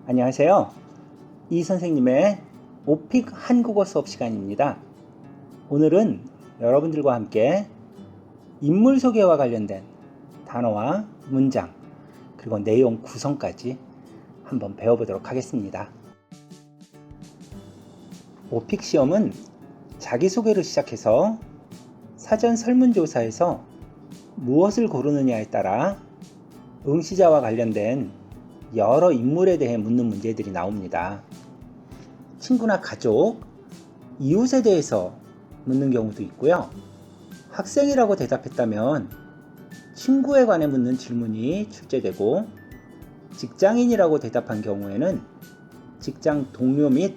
안녕하세요. 이 선생님의 오픽 한국어 수업 시간입니다. 오늘은 여러분들과 함께 인물 소개와 관련된 단어와 문장 그리고 내용 구성까지 한번 배워보도록 하겠습니다. 오픽 시험은 자기소개로 시작해서 사전 설문조사에서 무엇을 고르느냐에 따라 응시자와 관련된 여러 인물에 대해 묻는 문제들이 나옵니다. 친구나 가족, 이웃에 대해서 묻는 경우도 있고요. 학생이라고 대답했다면 친구에 관해 묻는 질문이 출제되고, 직장인이라고 대답한 경우에는 직장 동료 및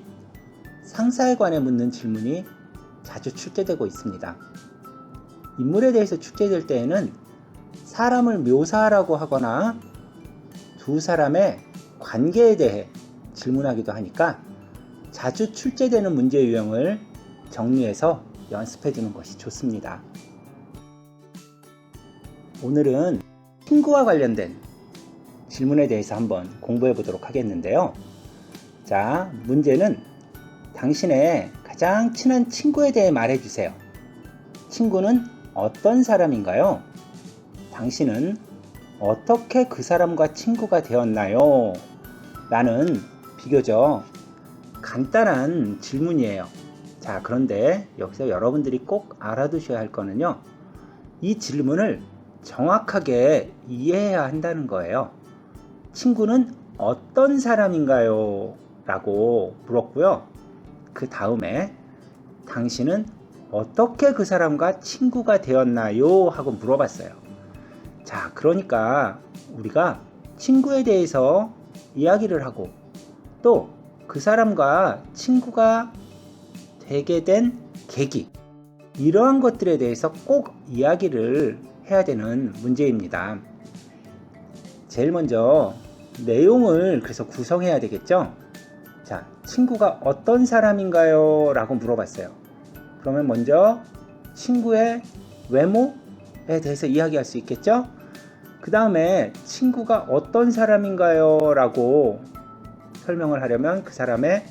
상사에 관해 묻는 질문이 자주 출제되고 있습니다. 인물에 대해서 출제될 때에는 사람을 묘사하라고 하거나 두 사람의 관계에 대해 질문하기도 하니까 자주 출제되는 문제 유형을 정리해서 연습해 두는 것이 좋습니다. 오늘은 친구와 관련된 질문에 대해서 한번 공부해 보도록 하겠는데요. 자, 문제는 당신의 가장 친한 친구에 대해 말해 주세요. 친구는 어떤 사람인가요? 당신은 어떻게 그 사람과 친구가 되었나요? 라는 비교적 간단한 질문이에요. 자, 그런데 여기서 여러분들이 꼭 알아두셔야 할 거는요, 이 질문을 정확하게 이해해야 한다는 거예요. 친구는 어떤 사람인가요? 라고 물었고요. 그 다음에 당신은 어떻게 그 사람과 친구가 되었나요? 하고 물어봤어요. 자, 그러니까 우리가 친구에 대해서 이야기를 하고 또 그 사람과 친구가 되게 된 계기, 이러한 것들에 대해서 꼭 이야기를 해야 되는 문제입니다. 제일 먼저 내용을 그래서 구성해야 되겠죠? 자, 친구가 어떤 사람인가요? 라고 물어봤어요. 그러면 먼저 친구의 외모에 대해서 이야기할 수 있겠죠? 그 다음에 친구가 어떤 사람인가요? 라고 설명을 하려면 그 사람의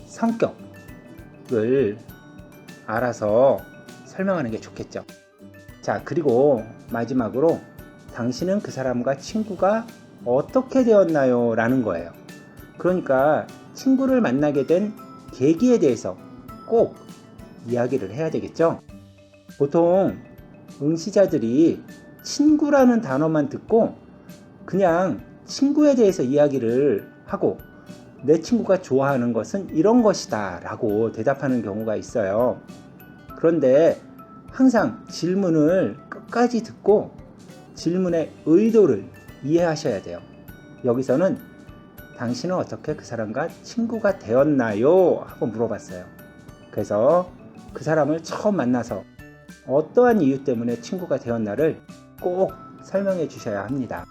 성격을 알아서 설명하는 게 좋겠죠. 자, 그리고 마지막으로 당신은 그 사람과 친구가 어떻게 되었나요? 라는 거예요. 그러니까 친구를 만나게 된 계기에 대해서 꼭 이야기를 해야 되겠죠. 보통 응시자들이 친구라는 단어만 듣고 그냥 친구에 대해서 이야기를 하고 내 친구가 좋아하는 것은 이런 것이다 라고 대답하는 경우가 있어요. 그런데 항상 질문을 끝까지 듣고 질문의 의도를 이해하셔야 돼요. 여기서는 당신은 어떻게 그 사람과 친구가 되었나요? 하고 물어봤어요. 그래서 그 사람을 처음 만나서 어떠한 이유 때문에 친구가 되었나를 꼭 설명해 주셔야 합니다.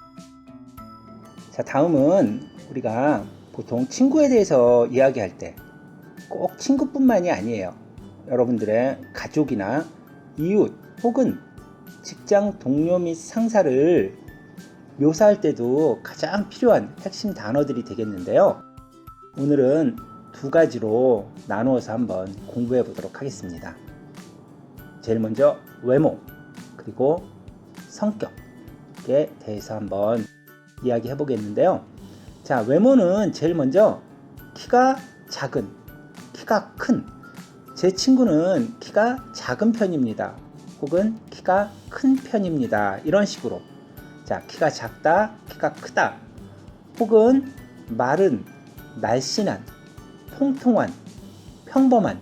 자, 다음은 우리가 보통 친구에 대해서 이야기할 때 꼭 친구뿐만이 아니에요. 여러분들의 가족이나 이웃 혹은 직장 동료 및 상사를 묘사할 때도 가장 필요한 핵심 단어들이 되겠는데요. 오늘은 두 가지로 나누어서 한번 공부해 보도록 하겠습니다. 제일 먼저 외모 그리고 성격에 대해서 한번 이야기해 보겠는데요. 자, 외모는 제일 먼저 키가 작은, 키가 큰, 제 친구는 키가 작은 편입니다. 혹은 키가 큰 편입니다. 이런 식으로. 자, 키가 작다, 키가 크다. 혹은 마른, 날씬한, 통통한, 평범한.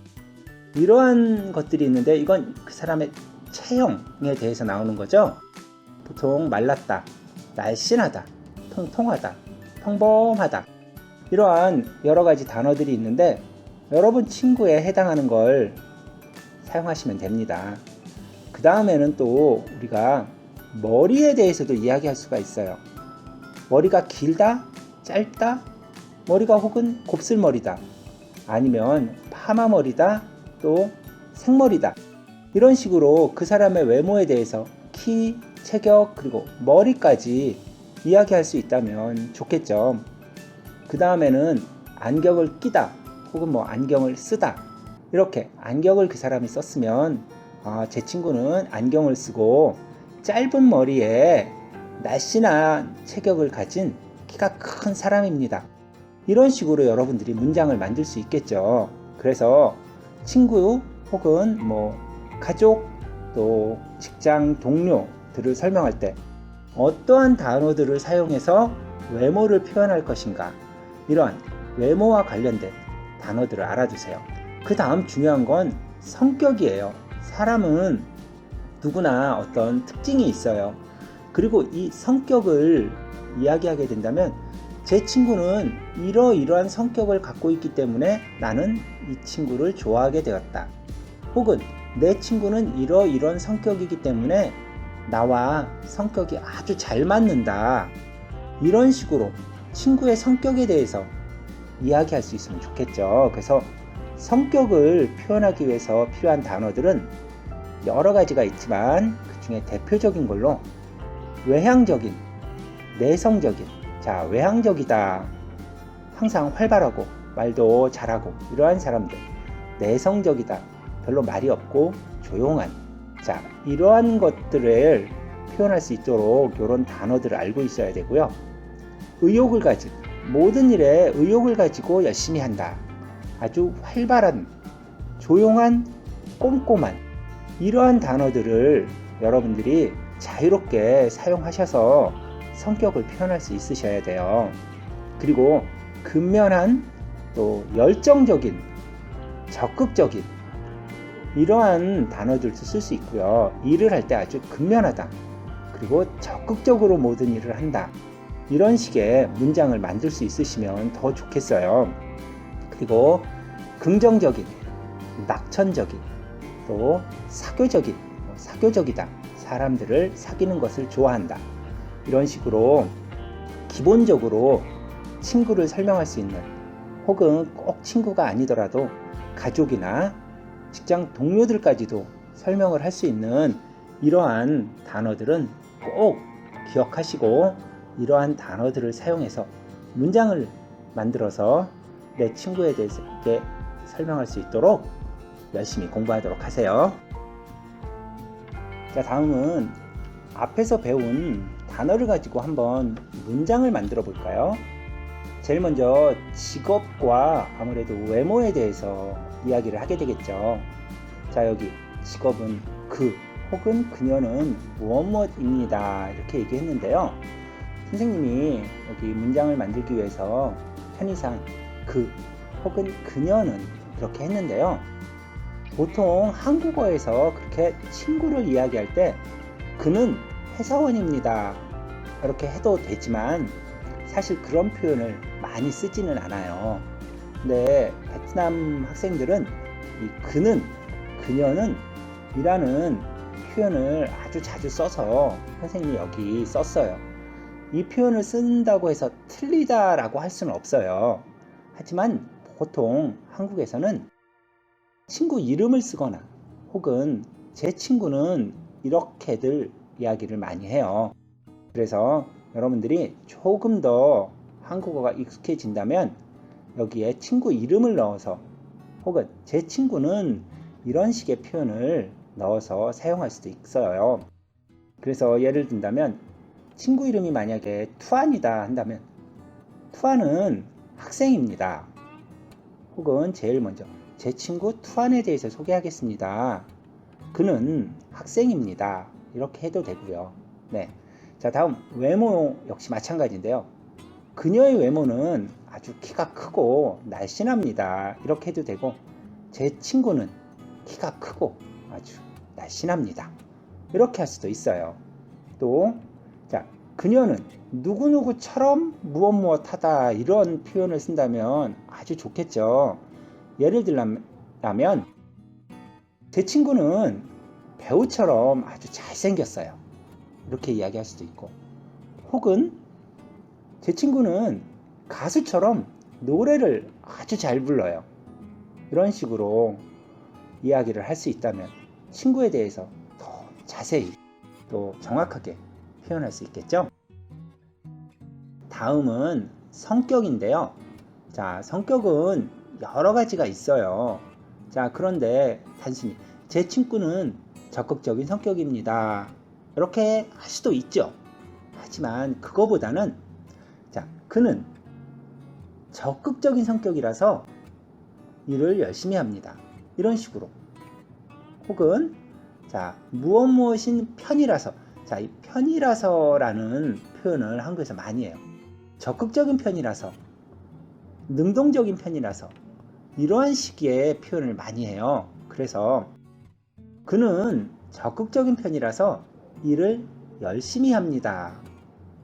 이러한 것들이 있는데 이건 그 사람의 체형에 대해서 나오는 거죠. 보통 말랐다, 날씬하다, 통통하다, 평범하다, 이러한 여러 가지 단어들이 있는데 여러분 친구에 해당하는 걸 사용하시면 됩니다. 그 다음에는 또 우리가 머리에 대해서도 이야기할 수가 있어요. 머리가 길다, 짧다, 머리가 혹은 곱슬머리다, 아니면 파마머리다, 또 생머리다, 이런 식으로 그 사람의 외모에 대해서 키, 체격, 그리고 머리까지 이야기할 수 있다면 좋겠죠. 그 다음에는 안경을 끼다 혹은 뭐 안경을 쓰다, 이렇게 안경을 그 사람이 썼으면 제 친구는 안경을 쓰고 짧은 머리에 날씬한 체격을 가진 키가 큰 사람입니다. 이런 식으로 여러분들이 문장을 만들 수 있겠죠. 그래서 친구 혹은 뭐 가족 또 직장 동료들을 설명할 때 어떠한 단어들을 사용해서 외모를 표현할 것인가, 이러한 외모와 관련된 단어들을 알아두세요. 그 다음 중요한 건 성격이에요. 사람은 누구나 어떤 특징이 있어요. 그리고 이 성격을 이야기하게 된다면 제 친구는 이러이러한 성격을 갖고 있기 때문에 나는 이 친구를 좋아하게 되었다. 혹은 내 친구는 이러이러한 성격이기 때문에 나와 성격이 아주 잘 맞는다. 이런 식으로 친구의 성격에 대해서 이야기할 수 있으면 좋겠죠. 그래서 성격을 표현하기 위해서 필요한 단어들은 여러 가지가 있지만 그 중에 대표적인 걸로 외향적인, 내성적인. 자, 외향적이다. 항상 활발하고 말도 잘하고 이러한 사람들. 내성적이다. 별로 말이 없고 조용한. 자, 이러한 것들을 표현할 수 있도록 이런 단어들을 알고 있어야 되고요. 의욕을 가진, 모든 일에 의욕을 가지고 열심히 한다. 아주 활발한, 조용한, 꼼꼼한, 이러한 단어들을 여러분들이 자유롭게 사용하셔서 성격을 표현할 수 있으셔야 돼요. 그리고 근면한, 또 열정적인, 적극적인, 이러한 단어들도 쓸 수 있고요. 일을 할 때 아주 근면하다. 그리고 적극적으로 모든 일을 한다. 이런 식의 문장을 만들 수 있으시면 더 좋겠어요. 그리고 긍정적인, 낙천적인, 또 사교적인, 사교적이다. 사람들을 사귀는 것을 좋아한다. 이런 식으로 기본적으로 친구를 설명할 수 있는, 혹은 꼭 친구가 아니더라도 가족이나 직장 동료들까지도 설명을 할 수 있는 이러한 단어들은 꼭 기억하시고 이러한 단어들을 사용해서 문장을 만들어서 내 친구에 대해서 설명할 수 있도록 열심히 공부하도록 하세요. 자, 다음은 앞에서 배운 단어를 가지고 한번 문장을 만들어 볼까요? 제일 먼저 직업과 아무래도 외모에 대해서 이야기를 하게 되겠죠. 자, 여기 직업은 그 혹은 그녀는 무엇무엇입니다. 이렇게 얘기했는데요. 선생님이 여기 문장을 만들기 위해서 편의상 그 혹은 그녀는 이렇게 했는데요. 보통 한국어에서 그렇게 친구를 이야기할 때 그는 회사원입니다. 이렇게 해도 되지만 사실 그런 표현을 많이 쓰지는 않아요. 근데 베트남 학생들은 이 그는, 그녀는 이라는 표현을 아주 자주 써서 선생님이 여기 썼어요. 이 표현을 쓴다고 해서 틀리다라고 할 수는 없어요. 하지만 보통 한국에서는 친구 이름을 쓰거나 혹은 제 친구는 이렇게들 이야기를 많이 해요. 그래서 여러분들이 조금 더 한국어가 익숙해진다면 여기에 친구 이름을 넣어서 혹은 제 친구는 이런 식의 표현을 넣어서 사용할 수도 있어요. 그래서 예를 든다면 친구 이름이 만약에 투안이다 한다면 투안은 학생입니다. 혹은 제일 먼저 제 친구 투안에 대해서 소개하겠습니다. 그는 학생입니다. 이렇게 해도 되고요. 네. 자, 다음 외모 역시 마찬가지인데요. 그녀의 외모는 아주 키가 크고 날씬합니다. 이렇게 해도 되고, 제 친구는 키가 크고 아주 날씬합니다. 이렇게 할 수도 있어요. 또, 자, 그녀는 누구누구처럼 무엇무엇하다 이런 표현을 쓴다면 아주 좋겠죠. 예를 들면 제 친구는 배우처럼 아주 잘생겼어요. 이렇게 이야기할 수도 있고, 혹은 제 친구는 가수처럼 노래를 아주 잘 불러요. 이런 식으로 이야기를 할 수 있다면 친구에 대해서 더 자세히 또 정확하게 표현할 수 있겠죠. 다음은 성격인데요. 자, 성격은 여러 가지가 있어요. 자, 그런데 단순히 제 친구는 적극적인 성격입니다, 이렇게 할 수도 있죠. 하지만 그거보다는 자, 그는 적극적인 성격이라서 일을 열심히 합니다, 이런 식으로. 혹은 자, 무엇인 편이라서. 자, 이 편이라서라는 표현을 한국에서 많이 해요. 적극적인 편이라서, 능동적인 편이라서, 이러한 식의 표현을 많이 해요. 그래서 그는 적극적인 편이라서 일을 열심히 합니다,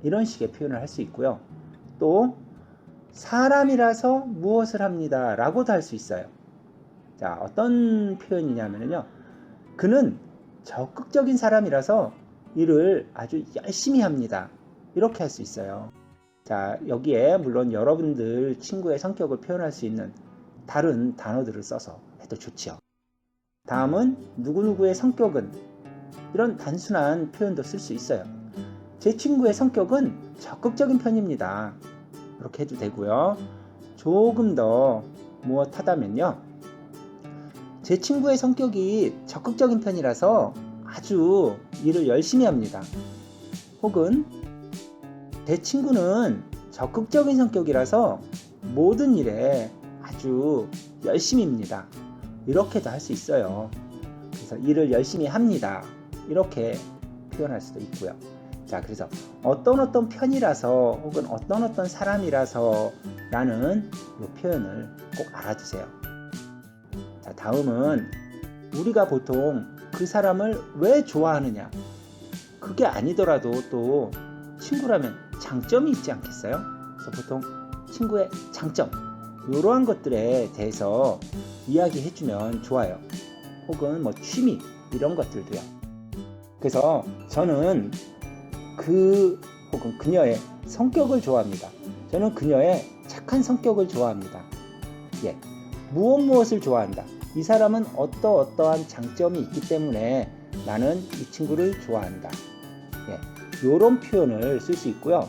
이런 식의 표현을 할 수 있고요. 또 사람이라서 무엇을 합니다 라고도 할 수 있어요. 자, 어떤 표현이냐면요, 그는 적극적인 사람이라서 일을 아주 열심히 합니다, 이렇게 할 수 있어요. 자, 여기에 물론 여러분들 친구의 성격을 표현할 수 있는 다른 단어들을 써서 해도 좋지요. 다음은 누구누구의 성격은, 이런 단순한 표현도 쓸 수 있어요. 제 친구의 성격은 적극적인 편입니다, 이렇게 해도 되고요. 조금 더 무엇하다면요, 제 친구의 성격이 적극적인 편이라서 아주 일을 열심히 합니다. 혹은 제 친구는 적극적인 성격이라서 모든 일에 아주 열심히입니다, 이렇게도 할 수 있어요. 그래서 일을 열심히 합니다, 이렇게 표현할 수도 있고요. 자, 그래서 어떤 편이라서 혹은 어떤 사람이라서 라는 이 표현을 꼭 알아두세요. 자, 다음은 우리가 보통 그 사람을 왜 좋아하느냐, 그게 아니더라도 또 친구라면 장점이 있지 않겠어요? 그래서 보통 친구의 장점, 이러한 것들에 대해서 이야기해주면 좋아요. 혹은 뭐 취미, 이런 것들도요. 그래서 저는 혹은 그녀의 성격을 좋아합니다. 저는 그녀의 착한 성격을 좋아합니다. 예, 무엇을 좋아한다. 이 사람은 어떠한 장점이 있기 때문에 나는 이 친구를 좋아한다. 예, 이런 표현을 쓸 수 있고요.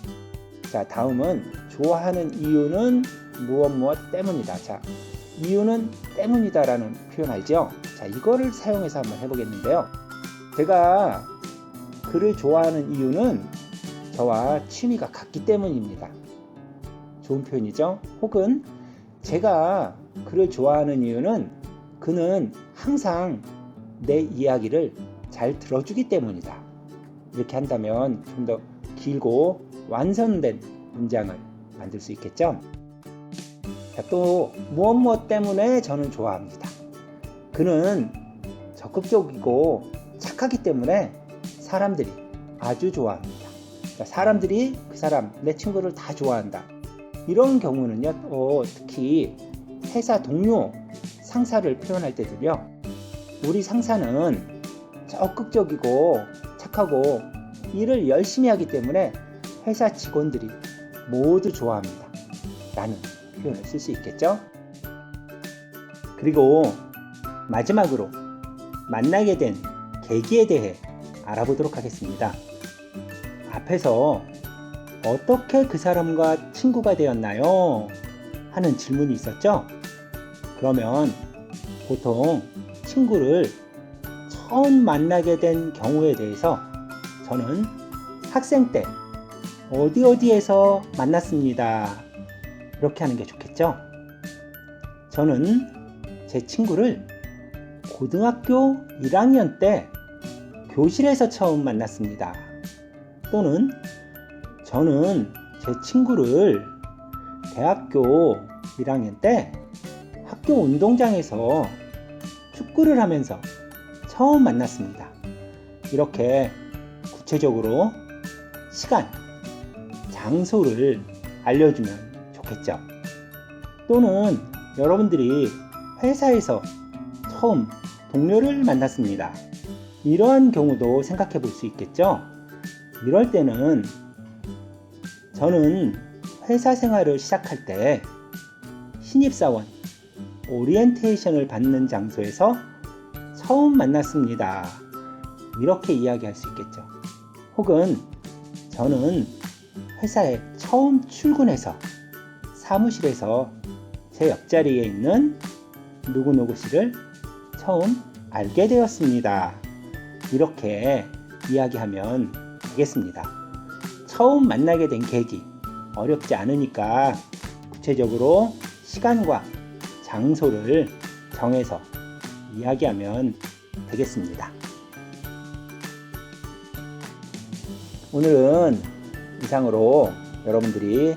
자, 다음은 좋아하는 이유는 무엇 때문이다. 자, 이유는 때문이다 라는 표현 알죠? 자, 이거를 사용해서 한번 해보겠는데요. 제가 그를 좋아하는 이유는 저와 취미가 같기 때문입니다. 좋은 표현이죠? 혹은 제가 그를 좋아하는 이유는 그는 항상 내 이야기를 잘 들어주기 때문이다. 이렇게 한다면 좀 더 길고 완성된 문장을 만들 수 있겠죠? 자, 또 무엇 때문에 저는 좋아합니다. 그는 적극적이고 착하기 때문에 사람들이 아주 좋아합니다. 자, 사람들이 그 사람, 내 친구를 다 좋아한다. 이런 경우는요, 특히 회사 동료, 상사를 표현할 때도요, 우리 상사는 적극적이고 착하고 일을 열심히 하기 때문에 회사 직원들이 모두 좋아합니다 라는 표현을 쓸 수 있겠죠. 그리고 마지막으로 만나게 된 계기에 대해 알아보도록 하겠습니다. 앞에서 어떻게 그 사람과 친구가 되었나요? 하는 질문이 있었죠? 그러면 보통 친구를 처음 만나게 된 경우에 대해서 저는 학생 때 어디에서 만났습니다, 이렇게 하는 게 좋겠죠? 저는 제 친구를 고등학교 1학년 때 교실에서 처음 만났습니다. 또는 저는 제 친구를 대학교 1학년 때 학교 운동장에서 축구를 하면서 처음 만났습니다. 이렇게 구체적으로 시간, 장소를 알려주면 좋겠죠. 또는 여러분들이 회사에서 처음 동료를 만났습니다. 이러한 경우도 생각해 볼 수 있겠죠. 이럴 때는 저는 회사 생활을 시작할 때 신입사원 오리엔테이션을 받는 장소에서 처음 만났습니다, 이렇게 이야기할 수 있겠죠. 혹은 저는 회사에 처음 출근해서 사무실에서 제 옆자리에 있는 누구누구 씨를 처음 알게 되었습니다. 이렇게 이야기하면 되겠습니다. 처음 만나게 된 계기, 어렵지 않으니까 구체적으로 시간과 장소를 정해서 이야기하면 되겠습니다. 오늘은 이상으로 여러분들이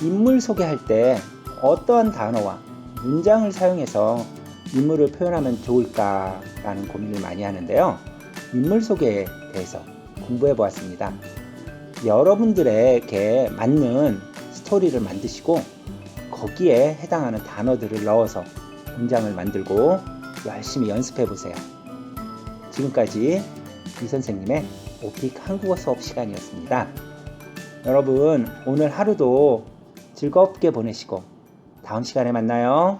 인물 소개할 때 어떠한 단어와 문장을 사용해서 인물을 표현하면 좋을까라는 고민을 많이 하는데요. 인물 소개에 대해서 공부해 보았습니다. 여러분들에게 맞는 스토리를 만드시고 거기에 해당하는 단어들을 넣어서 문장을 만들고 열심히 연습해 보세요. 지금까지 이 선생님의 오픽 한국어 수업 시간이었습니다. 여러분 오늘 하루도 즐겁게 보내시고 다음 시간에 만나요.